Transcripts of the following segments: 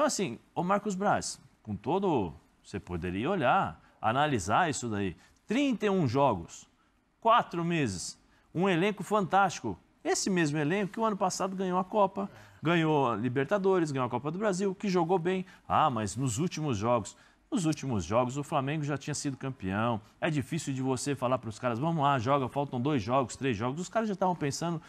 Então, assim, ô Marcos Braz, com todo... Você poderia olhar, analisar isso daí. 31 jogos, 4 meses, um elenco fantástico. Esse mesmo elenco que o ano passado ganhou a Copa, ganhou a Libertadores, ganhou a Copa do Brasil, que jogou bem. Ah, mas nos últimos jogos o Flamengo já tinha sido campeão. É difícil de você falar para os caras, vamos lá, joga, faltam 2 jogos, 3 jogos. Os caras já estavam pensando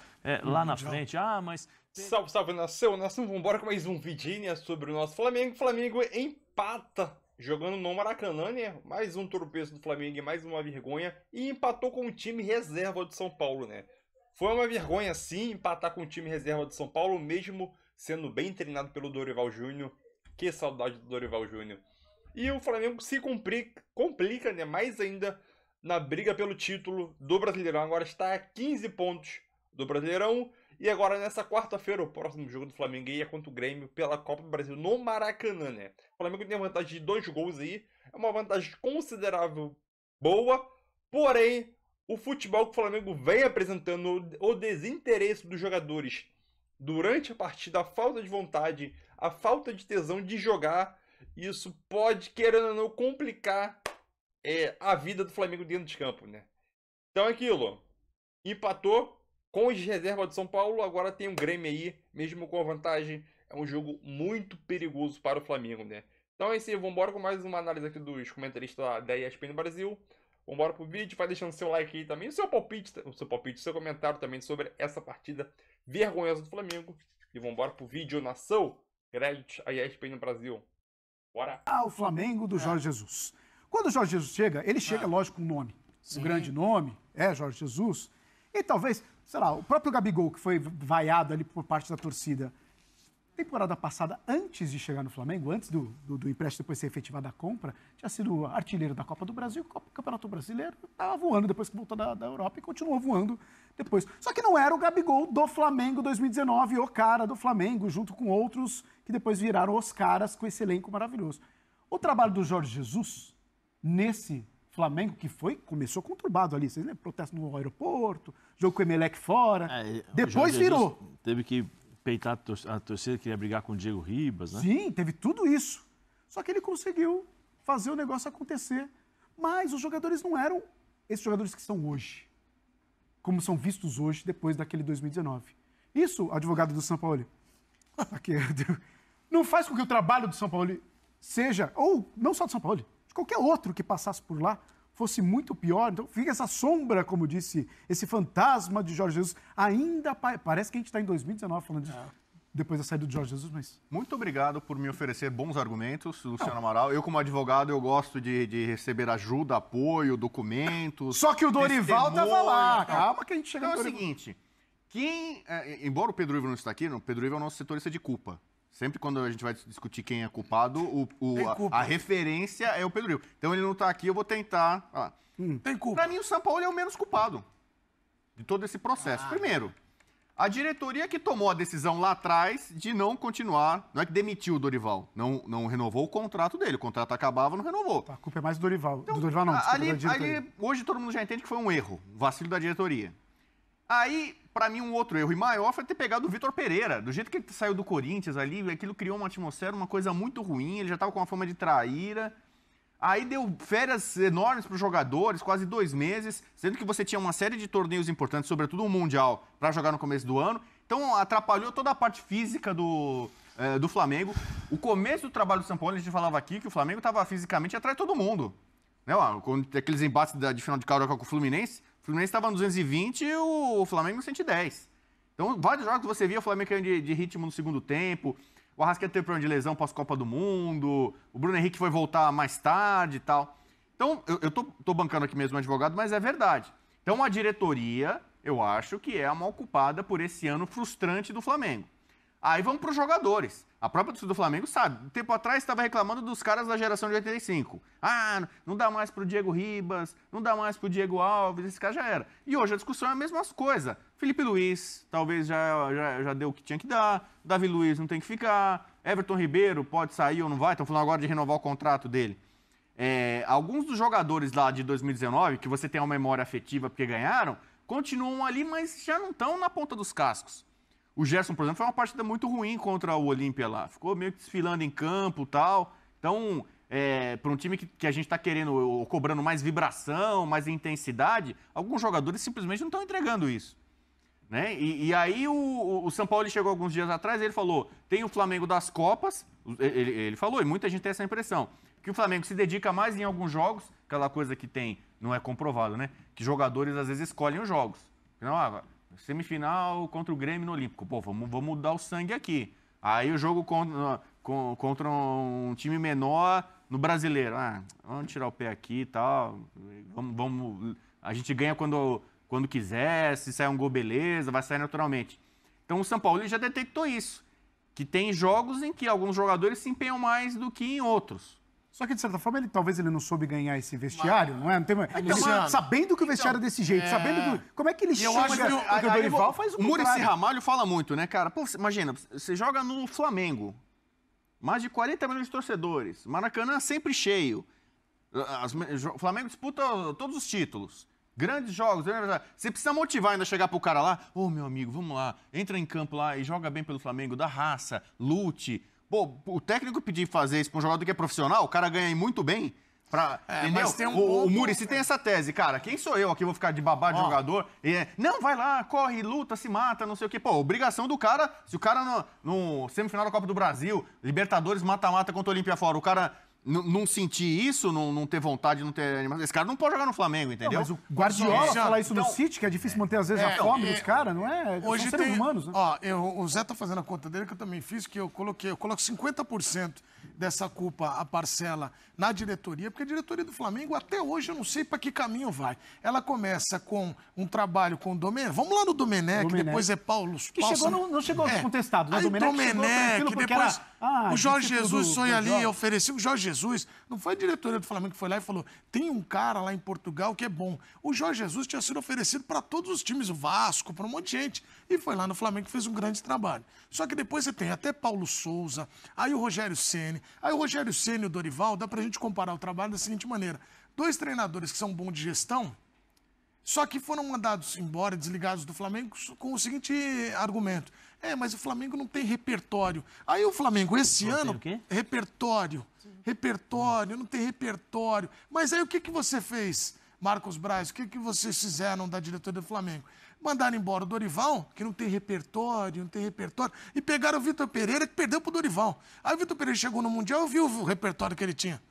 lá na frente. Ah, mas... Salve, salve, nação. Vamos embora com mais um vidinho sobre o nosso Flamengo. O Flamengo empata jogando no Maracanã, né? Mais um tropeço do Flamengo e mais uma vergonha. E empatou com o time reserva do São Paulo, né? Foi uma vergonha, sim, empatar com o time reserva do São Paulo, mesmo sendo bem treinado pelo Dorival Júnior. Que saudade do Dorival Júnior. E o Flamengo se complica, né? Mais ainda na briga pelo título do Brasileirão. Agora está a 15 pontos do Brasileirão. E agora, nessa quarta-feira, o próximo jogo do Flamengo aí é contra o Grêmio pela Copa do Brasil no Maracanã, né? O Flamengo tem a vantagem de 2 gols aí. É uma vantagem considerável boa. Porém, o futebol que o Flamengo vem apresentando, o desinteresse dos jogadores durante a partida, a falta de vontade, a falta de tesão de jogar, isso pode, querendo ou não, complicar a vida do Flamengo dentro de campo, né? Então é aquilo. Empatou com os reservas de São Paulo, agora tem um Grêmio aí, mesmo com a vantagem, é um jogo muito perigoso para o Flamengo, né? Então é isso aí, vamos embora com mais uma análise aqui dos comentaristas da ESPN Brasil. Vamos embora pro vídeo, vai deixando seu like aí também, o seu palpite, seu comentário também sobre essa partida vergonhosa do Flamengo. E vamos embora pro vídeo, nação, crédito a ESPN Brasil. Bora! O Flamengo do Jorge Jesus. Quando o Jorge Jesus chega, ele chega, lógico, com um nome. Um grande nome, Jorge Jesus. E talvez, sei lá, o próprio Gabigol, que foi vaiado ali por parte da torcida, temporada passada, antes de chegar no Flamengo, antes do empréstimo depois ser efetivada a compra, tinha sido artilheiro da Copa do Brasil, Campeonato Brasileiro, estava voando depois que voltou da Europa e continuou voando depois. Só que não era o Gabigol do Flamengo 2019, o cara do Flamengo, junto com outros que depois viraram os caras com esse elenco maravilhoso. O trabalho do Jorge Jesus, nesse Flamengo, que começou conturbado ali, vocês lembram? Protesto no aeroporto, jogo com o Emelec fora, depois virou. Teve que peitar a torcida, queria brigar com o Diego Ribas, né? Sim, teve tudo isso. Só que ele conseguiu fazer o negócio acontecer. Mas os jogadores não eram esses jogadores que estão hoje, como são vistos hoje, depois daquele 2019. Isso, advogado do São Paulo, não faz com que o trabalho do São Paulo seja, ou não só do São Paulo, de qualquer outro que passasse por lá, fosse muito pior. Então fica essa sombra, como disse, esse fantasma de Jorge Jesus. Ainda parece que a gente está em 2019 falando disso, depois da saída do Jorge Jesus, mas... Muito obrigado por me oferecer bons argumentos, Luciano Amaral. Eu, como advogado, eu gosto de receber ajuda, apoio, documentos... Só que o Dorival estava lá. Calma que a gente chega no Dorival. Então é o seguinte, embora o Pedro Ivo não está aqui, o Pedro Ivo é o nosso setorista de culpa. Sempre quando a gente vai discutir quem é culpado, a referência é o Pedro Ivo. Então ele não está aqui, eu vou tentar... Tem culpa. Para mim, o São Paulo é o menos culpado de todo esse processo. Primeiro, a diretoria que tomou a decisão lá atrás de não continuar, não é que demitiu o Dorival, não renovou o contrato dele. O contrato acabava, não renovou. A culpa é mais do Dorival. Então, do Dorival não, desculpa, da diretoria. Hoje todo mundo já entende que foi um erro, um vacilo da diretoria. Aí, para mim, um outro erro e maior foi ter pegado o Vitor Pereira. Do jeito que ele saiu do Corinthians ali, aquilo criou uma atmosfera, uma coisa muito ruim. Ele já estava com uma fama de traíra. Aí deu férias enormes para os jogadores, quase 2 meses, sendo que você tinha uma série de torneios importantes, sobretudo o Mundial, para jogar no começo do ano. Então, atrapalhou toda a parte física do Flamengo. O começo do trabalho do São Paulo, a gente falava aqui que o Flamengo estava fisicamente atrás de todo mundo. Né? Aqueles embates de final de Carioca com o Fluminense estava no 220 e o Flamengo no 110. Então, vários jogos que você via o Flamengo caindo de ritmo no segundo tempo. O Arrascaeta teve problema de lesão pós-Copa do Mundo. O Bruno Henrique foi voltar mais tarde e tal. Então, eu tô bancando aqui mesmo o advogado, mas é verdade. Então, a diretoria, eu acho que é a mal culpada por esse ano frustrante do Flamengo. Aí vamos para os jogadores. A própria torcida do Flamengo sabe. Um tempo atrás estava reclamando dos caras da geração de 85. Não dá mais pro Diego Ribas, não dá mais pro Diego Alves, esse cara já era. E hoje a discussão é a mesma coisa. Felipe Luiz, talvez já deu o que tinha que dar. Davi Luiz não tem que ficar. Everton Ribeiro pode sair ou não vai. Estão falando agora de renovar o contrato dele. Alguns dos jogadores lá de 2019, que você tem uma memória afetiva porque ganharam, continuam ali, mas já não estão na ponta dos cascos. O Gerson, por exemplo, foi uma partida muito ruim contra o Olímpia lá. Ficou meio que desfilando em campo e tal. Então, para um time que a gente está querendo, ou cobrando mais vibração, mais intensidade, alguns jogadores simplesmente não estão entregando isso. Né? E aí o São Paulo chegou alguns dias atrás e ele falou, tem o Flamengo das Copas, ele falou, e muita gente tem essa impressão, que o Flamengo se dedica mais em alguns jogos, aquela coisa que tem, não é comprovado, né? Que jogadores às vezes escolhem os jogos. Não, semifinal contra o Grêmio no Olímpico. Pô, vamos dar o sangue aqui. Aí o jogo contra um time menor no Brasileiro. Vamos tirar o pé aqui e tal. A gente ganha quando quiser, se sair um gol, beleza, vai sair naturalmente. Então o São Paulo já detectou isso. Que tem jogos em que alguns jogadores se empenham mais do que em outros. Só que, de certa forma, talvez ele não soube ganhar esse vestiário, não é? Não tem, sabendo que o vestiário é desse jeito, sabendo como é que ele chama... Porque o Dorival faz o Muricy Ramalho fala muito, né, cara? Pô, imagina, você joga no Flamengo, mais de 40 milhões de torcedores, Maracanã sempre cheio, o Flamengo disputa todos os títulos, grandes jogos, você precisa motivar ainda chegar pro cara lá, meu amigo, vamos lá, entra em campo lá e joga bem pelo Flamengo, dá raça, lute... Pô, o técnico pedir fazer isso para um jogador que é profissional, o cara ganha muito bem. Mas tem o Muricy tem essa tese, cara. Quem sou eu aqui? Vou ficar de babá de jogador? Não, vai lá, corre, luta, se mata, não sei o quê. Pô, obrigação do cara, se o cara no semifinal da Copa do Brasil, Libertadores, mata-mata contra o Olímpia fora, o cara não sentir isso, não ter vontade, não ter animação. Esse cara não pode jogar no Flamengo, entendeu? Mas o Guardiola falar isso no City, que é difícil manter às vezes a fome dos caras, não é? Hoje são seres humanos, né? O Zé tá fazendo a conta dele, que eu também fiz, que eu coloco 50% dessa culpa, a parcela, na diretoria, porque a diretoria do Flamengo, até hoje, eu não sei para que caminho vai. Ela começa com um trabalho com o Domenech. Vamos lá no Domenech, depois é Paulo... Que não chegou contestado, né? Aí Domenech, depois o Jorge Jesus foi ali e ofereceu. O Jorge Jesus, não foi a diretoria do Flamengo que foi lá e falou, tem um cara lá em Portugal que é bom. O Jorge Jesus tinha sido oferecido para todos os times, o Vasco, para um monte de gente. E foi lá no Flamengo e fez um grande trabalho. Só que depois você tem até Paulo Souza, aí o Rogério Ceni. Aí o Rogério Ceni e o Dorival, dá pra gente comparar o trabalho da seguinte maneira. 2 treinadores que são bons de gestão, só que foram mandados embora, desligados do Flamengo, com o seguinte argumento. Mas o Flamengo não tem repertório. Aí o Flamengo, esse ano... o quê? Repertório, não tem repertório. Mas aí o que você fez, Marcos Braz? O que vocês fizeram da diretoria do Flamengo? Mandaram embora o Dorival, que não tem repertório, e pegaram o Vitor Pereira, que perdeu pro Dorival. Aí o Vitor Pereira chegou no Mundial, eu vi o repertório que ele tinha.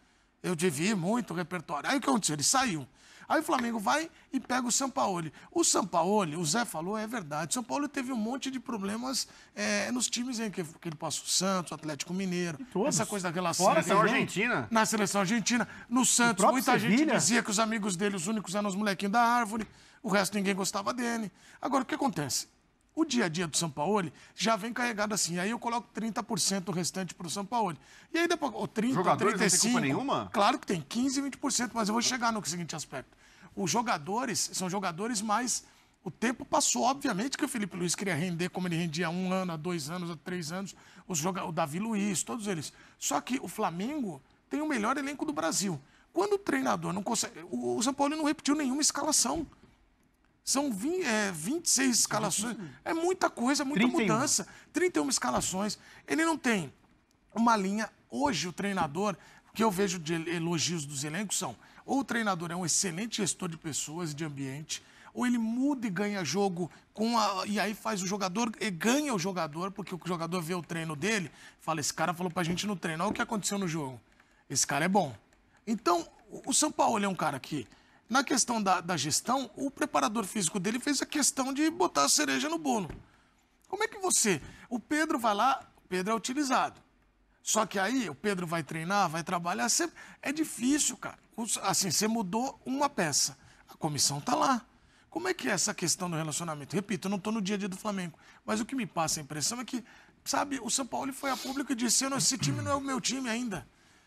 Eu vi muito repertório. Aí o que aconteceu? Ele saiu. Aí o Flamengo vai e pega o Sampaoli. O Sampaoli, o Zé falou, é verdade. O Sampaoli teve um monte de problemas nos times em que ele passou, o Santos, o Atlético Mineiro, essa coisa daquela seleção argentina. Na seleção argentina. No Santos, muita gente dizia que os amigos dele, os únicos eram os molequinhos da árvore. O resto ninguém gostava dele. Agora, o que acontece? O dia a dia do Sampaoli já vem carregado assim. Aí eu coloco 30% do restante para o Sampaoli. E aí depois, 30%, jogadores 35%. Não tem culpa nenhuma? Claro que tem, 15%, 20%, mas eu vou chegar no seguinte aspecto. Os jogadores são jogadores mais... O tempo passou, obviamente, que o Felipe Luiz queria render como ele rendia há 1 ano, há 2 anos, há 3 anos. O Davi Luiz, todos eles. Só que o Flamengo tem o melhor elenco do Brasil. Quando o treinador não consegue... O Sampaoli não repetiu nenhuma escalação. São 26 escalações. É muita coisa, muita 31. Mudança. 31 escalações. Ele não tem uma linha. Hoje, o treinador, que eu vejo de elogios dos elencos são: ou o treinador é um excelente gestor de pessoas e de ambiente, ou ele muda e ganha jogo e aí faz o jogador, e ganha o jogador, porque o jogador vê o treino dele, fala, esse cara falou pra gente no treino, olha o que aconteceu no jogo. Esse cara é bom. Então, o Sampaoli é um cara que... Na questão da gestão, o preparador físico dele fez a questão de botar a cereja no bolo. Como é que você... O Pedro vai lá, o Pedro é utilizado. Só que aí o Pedro vai treinar, vai trabalhar, é difícil, cara. Assim, você mudou uma peça, a comissão tá lá. Como é que é essa questão do relacionamento? Repito, eu não estou no dia a dia do Flamengo, mas o que me passa a impressão é que, sabe, o Sampaoli foi a público e disse, esse time não é o meu time ainda.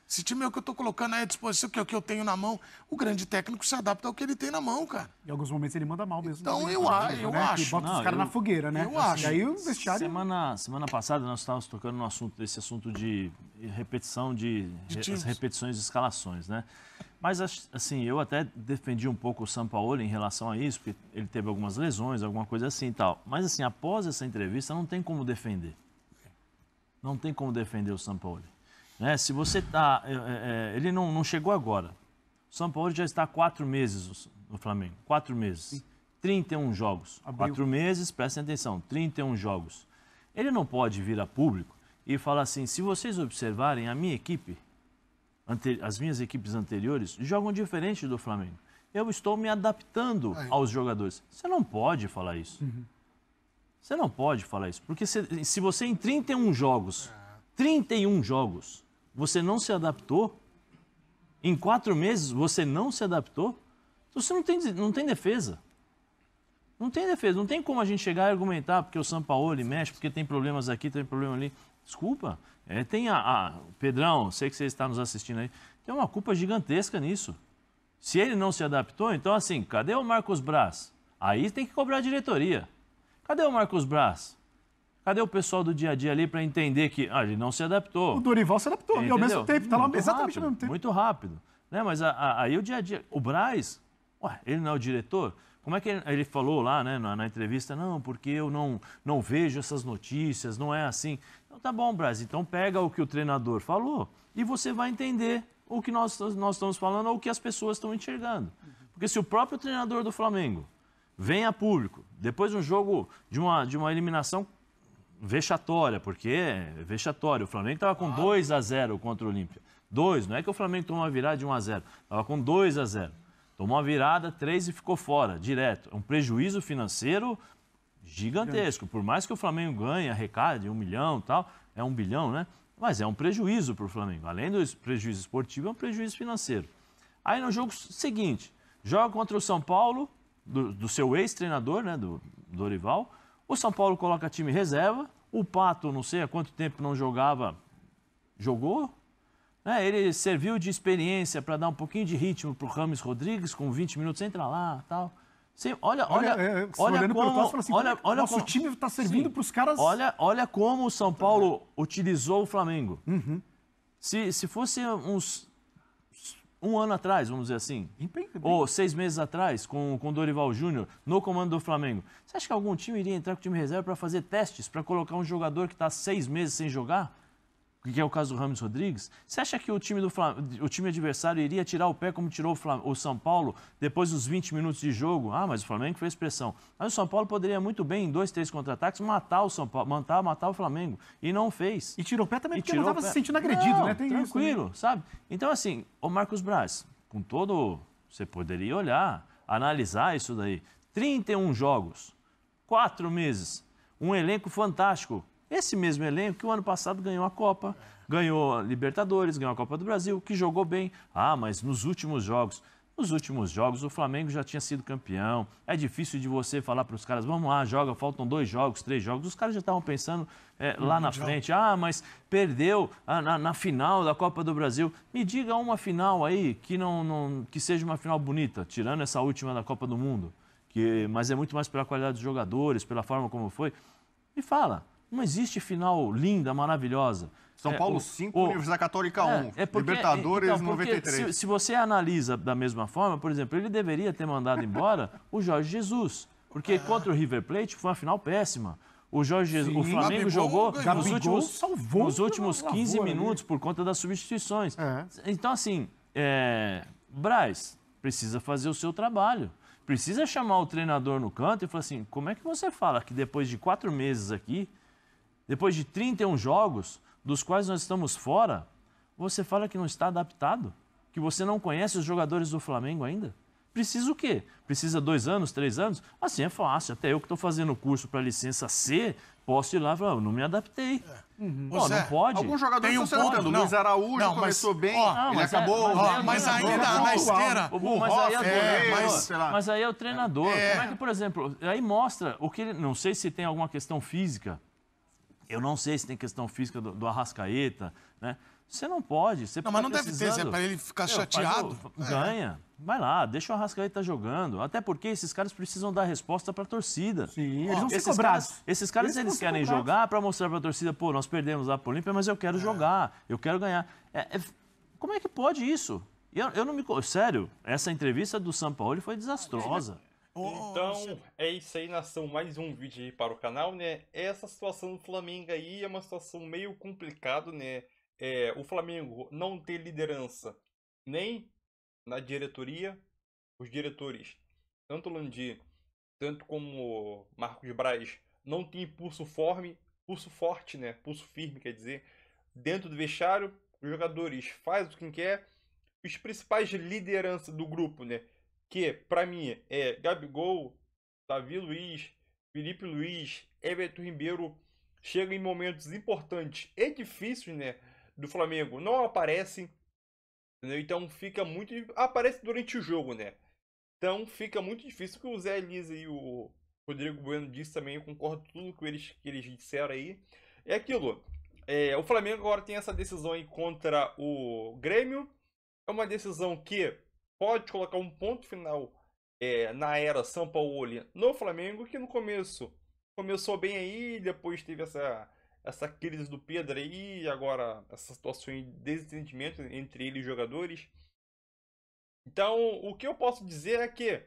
Esse time é o que eu tô colocando aí à disposição, que é o que eu tenho na mão. O grande técnico se adapta ao que ele tem na mão, cara. Em alguns momentos ele manda mal mesmo. Então, né? eu acho. Que bota Não, os caras na fogueira, né? eu acho. E aí o vestiário... Semana passada nós estávamos tocando no assunto, esse assunto de repetição as repetições de escalações, né? Mas, assim, eu até defendi um pouco o Sampaoli em relação a isso, porque ele teve algumas lesões, alguma coisa assim e tal. Mas, assim, após essa entrevista, não tem como defender. Não tem como defender o Sampaoli. Né? Se você está... ele não chegou agora. O Sampaoli já está há 4 meses no Flamengo. 4 meses. 31 jogos. 4 meses, prestem atenção, 31 jogos. Ele não pode vir a público e falar assim, se vocês observarem, a minha equipe, as minhas equipes anteriores, jogam diferente do Flamengo. Eu estou me adaptando aos jogadores. Você não pode falar isso. Você não pode falar isso. Porque se você em 31 jogos, você não se adaptou, em 4 meses você não se adaptou, você não tem defesa. Não tem defesa. Não tem como a gente chegar e argumentar porque o Sampaoli mexe, porque tem problemas aqui, tem problema ali. Desculpa. Tem Pedrão, sei que você está nos assistindo aí, tem uma culpa gigantesca nisso. Se ele não se adaptou, então assim, cadê o Marcos Braz? Aí tem que cobrar a diretoria. Cadê o Marcos Braz? Cadê o pessoal do dia a dia ali para entender que ele não se adaptou? O Dorival se adaptou, Entendeu? e ao mesmo tempo, está lá Muito exatamente rápido, ao mesmo tempo. Muito rápido. Né? Mas aí o dia a dia... O Braz, ele não é o diretor? Como é que ele falou lá, né, na entrevista? Não, porque eu não vejo essas notícias, não é assim. Então tá bom, Braz, então pega o que o treinador falou e você vai entender o que nós estamos falando ou o que as pessoas estão enxergando. Porque se o próprio treinador do Flamengo vem a público, depois de um jogo, de uma eliminação vexatória, porque é vexatório. O Flamengo estava com 2-0 contra o Olímpia. 2, não é que o Flamengo tomou uma virada de 1-0. Estava com 2-0. Tomou uma virada, 3 e ficou fora, direto. É um prejuízo financeiro gigantesco. Por mais que o Flamengo ganhe, arrecade 1 milhão e tal, é 1 bilhão, né? Mas é um prejuízo para o Flamengo. Além do prejuízo esportivo, é um prejuízo financeiro. Aí no jogo seguinte, joga contra o São Paulo, do seu ex-treinador, né, do Dorival. O São Paulo coloca time reserva. O Pato, não sei há quanto tempo não jogava, jogou. Ele serviu de experiência para dar um pouquinho de ritmo para o Rames Rodrigues, com 20 minutos, entra lá e tal. Olha como... Nosso time está servindo para os caras... Olha como o São Paulo utilizou o Flamengo. Se fosse um ano atrás, vamos dizer assim, ou 6 meses atrás, com o Dorival Júnior, no comando do Flamengo, você acha que algum time iria entrar com o time reserva para fazer testes, para colocar um jogador que está 6 meses sem jogar? Que é o caso do Rames Rodrigues. Você acha que o time adversário iria tirar o pé como tirou o São Paulo depois dos 20 minutos de jogo? Mas o Flamengo fez pressão. Mas o São Paulo poderia muito bem, em 2, 3 contra-ataques, matar o São Paulo, matar o Flamengo. E não fez. E tirou o pé também porque não estava se sentindo agredido, né? Tem tranquilo, isso, né? sabe? Então, assim, o Marcos Braz, com todo... Você poderia olhar, analisar isso daí. 31 jogos, 4 meses, um elenco fantástico. Esse mesmo elenco que o ano passado ganhou a Copa, ganhou a Libertadores, ganhou a Copa do Brasil, que jogou bem. Mas nos últimos jogos o Flamengo já tinha sido campeão. É difícil de você falar para os caras, vamos lá, faltam 2 jogos, 3 jogos. Os caras já estavam pensando lá na frente. Mas perdeu na final da Copa do Brasil. Me diga uma final aí que seja uma final bonita, tirando essa última da Copa do Mundo. Mas é muito mais pela qualidade dos jogadores, pela forma como foi. Me fala. Não existe final linda, maravilhosa. São Paulo 5, Universidade Católica 1. Libertadores 93. Se você analisa da mesma forma, por exemplo, ele deveria ter mandado embora o Jorge Jesus. Porque contra o River Plate foi uma final péssima. O Jorge Jesus, o Flamengo jogou nos últimos 15 minutos por conta das substituições. Então, assim, Braz precisa fazer o seu trabalho. Precisa chamar o treinador no canto e falar assim, como é que você fala que depois de 4 meses aqui, depois de 31 jogos, dos quais nós estamos fora, você fala que não está adaptado? Que você não conhece os jogadores do Flamengo ainda? Precisa o quê? Precisa 2 anos, 3 anos? Assim é fácil. Até eu que estou fazendo o curso para licença C, posso ir lá e falar, não me adaptei. Não pode. Alguns jogadores estão se adaptando. Luiz Araújo começou bem, ele acabou... Mas ainda na esteira... Mas aí é o treinador. Como é que, por exemplo, aí mostra o que ele... Não sei se tem alguma questão física. Eu não sei se tem questão física do Arrascaeta, né? Você não pode. Você Não, mas tá não deve ter, precisando. é pra ele ficar Meu, faz chateado. ganha. Vai lá, deixa o Arrascaeta jogando. Até porque esses caras precisam dar resposta pra torcida. Sim, eles vão ser Esses cobrados. esses caras Eles vão eles ser querem cobrados. jogar pra mostrar pra torcida, pô, nós perdemos lá pro Olímpia, mas eu quero jogar, eu quero ganhar. Como é que pode isso? Eu não me... Sério, essa entrevista do Sampaoli foi desastrosa. Então, é isso aí, nação. Mais um vídeo aí para o canal, né? Essa situação do Flamengo aí é uma situação meio complicada, né? O Flamengo não tem liderança nem na diretoria. Os diretores, tanto Landim, tanto como Marcos Braz, não tem pulso forte, né? Pulso firme, quer dizer, dentro do vestiário. Os jogadores fazem o que quer. Os principais lideranças do grupo, né? Que, pra mim, é Gabigol, Davi Luiz, Felipe Luiz, Everton Ribeiro, chegam em momentos importantes e difíceis, né? Do Flamengo, não aparecem, entendeu? Então fica muito... Aparece durante o jogo, né? Então fica muito difícil. O que o Zé Elisa e o Rodrigo Bueno disse também, eu concordo com tudo que eles disseram aí. É aquilo, o Flamengo agora tem essa decisão aí contra o Grêmio. É uma decisão que pode colocar um ponto final na era Sampaoli no Flamengo, que no começo começou bem aí, depois teve essa crise do Pedro aí, e agora essa situação de desentendimento entre ele e os jogadores. Então, o que eu posso dizer é que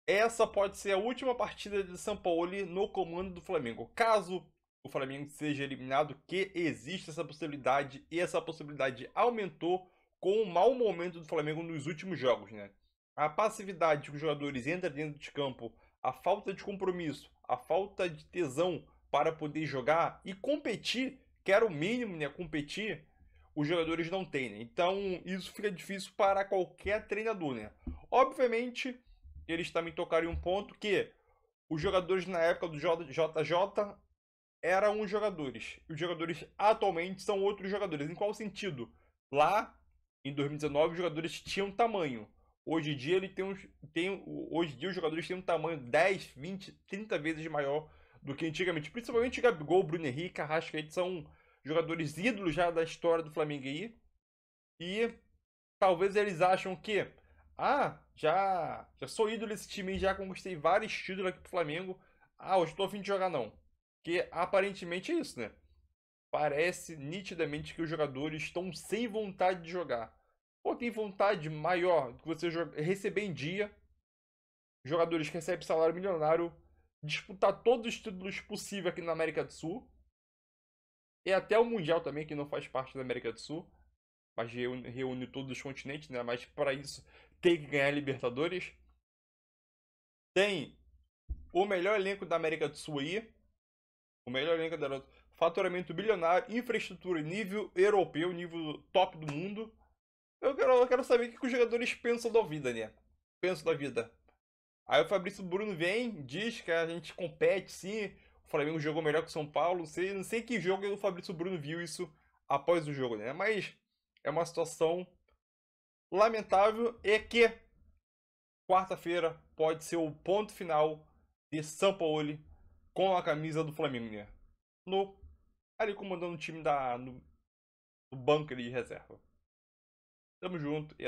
essa pode ser a última partida de Sampaoli no comando do Flamengo. Caso o Flamengo seja eliminado, que existe essa possibilidade, e essa possibilidade aumentou com o mau momento do Flamengo nos últimos jogos, né? A passividade que os jogadores entram dentro de campo, a falta de compromisso, a falta de tesão para poder jogar e competir, que era o mínimo, né? Competir, os jogadores não têm, né? Então isso fica difícil para qualquer treinador, né? Obviamente, eles também tocaram em um ponto que os jogadores na época do JJ eram os jogadores. Os jogadores atualmente são outros jogadores. Em qual sentido? Lá em 2019, os jogadores tinham tamanho. Hoje em dia, hoje em dia os jogadores têm um tamanho 10, 20, 30 vezes maior do que antigamente. Principalmente Gabigol, Bruno Henrique, Arrascaeta são jogadores ídolos já da história do Flamengo aí. E talvez eles acham que já sou ídolo desse time, já conquistei vários títulos aqui pro Flamengo. Hoje estou a fim de jogar não. Porque aparentemente é isso, né? Parece nitidamente que os jogadores estão sem vontade de jogar. Ou tem vontade maior do que você receber em dia. Jogadores que recebem salário milionário, disputar todos os títulos possíveis aqui na América do Sul. E até o Mundial também, que não faz parte da América do Sul. Mas reúne todos os continentes, né? Mas para isso tem que ganhar Libertadores. Tem o melhor elenco da América do Sul aí. O melhor elenco da faturamento bilionário, infraestrutura nível europeu, nível top do mundo. Eu quero saber o que os jogadores pensam da vida, né? Pensam da vida. Aí o Fabrício Bruno vem, diz que a gente compete sim. O Flamengo jogou melhor que o São Paulo. Não sei que jogo o Fabrício Bruno viu isso após o jogo, né? Mas é uma situação lamentável e que quarta-feira pode ser o ponto final de Sampaoli com a camisa do Flamengo, né? Ali comandando o time no banco de reserva. Tamo junto e